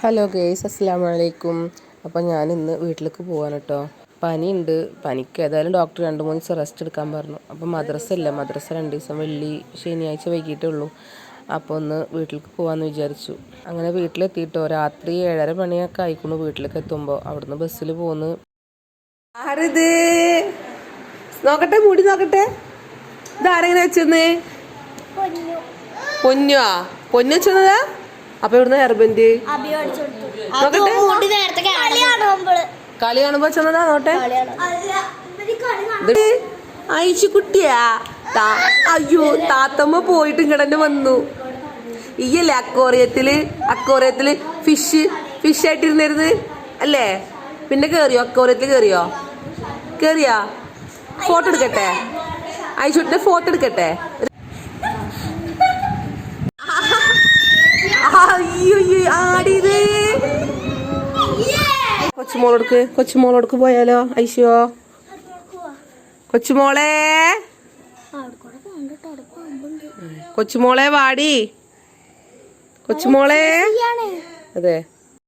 Hello guys, അസ്സലാമു അലൈക്കും. അപ്പോൾ ഞാൻ ഇന്ന് വീട്ടിലേക്ക് പോവാണ് കേട്ടോ. പനിയുണ്ട്. പനിക്ക് ഏതായാലും ഡോക്ടർ 2-3 ദിവസം റെസ്റ്റ് എടുക്കാൻ പറഞ്ഞു. അപ്പോൾ മദ്രസ 2 ദിവസം വെള്ളി ശനിയാഴ്ച വൈകിട്ടേ ഉള്ളൂ. അപ്പോൾ ഒന്ന് വീട്ടിലേക്ക് പോകാമെന്ന് വിചാരിച്ചു. അങ്ങനെ വീട്ടിലെത്തിയിട്ടോ രാത്രി 7:30 മണിയൊക്കെ ആയിക്കുന്നു വീട്ടിലേക്ക് എത്തുമ്പോൾ. അവിടുന്ന് ബസ്സിൽ പോന്ന്. ആരിത് നോക്കട്ടെ, മുടി നോക്കട്ടെ. ഇതാരെങ്ങനെ വെച്ചെന്ന്? പൊന്നുവാ? പൊന്നു വെച്ചതാ? അപ്പൊ ഇവിടുന്ന് ഹെർബന്റ് കളി കാണുമ്പോ ചെന്നതാ. നോട്ടെ, അയച്ചു കുട്ടിയാ. അയ്യോ, താത്തമ്മ പോയിട്ട് ഇങ്ങടന്നെ വന്നു. ഈയല്ലേ അക്കോറിയത്തില് ഫിഷ് ആയിട്ടിരുന്നിരുന്ന് അല്ലേ? പിന്നെ കേറിയോ? അക്കോറിയത്തിൽ കേറിയാ? ഫോട്ടോ എടുക്കട്ടെ? അയച്ചുട്ടിന്റെ ഫോട്ടോ എടുക്കട്ടെ? ആടിത് കൊച്ചുമോളോടക്ക് പോയാലോ? ഐശോ, കൊച്ചുമോളെ വാടി. കൊച്ചുമോളെ, അതെ.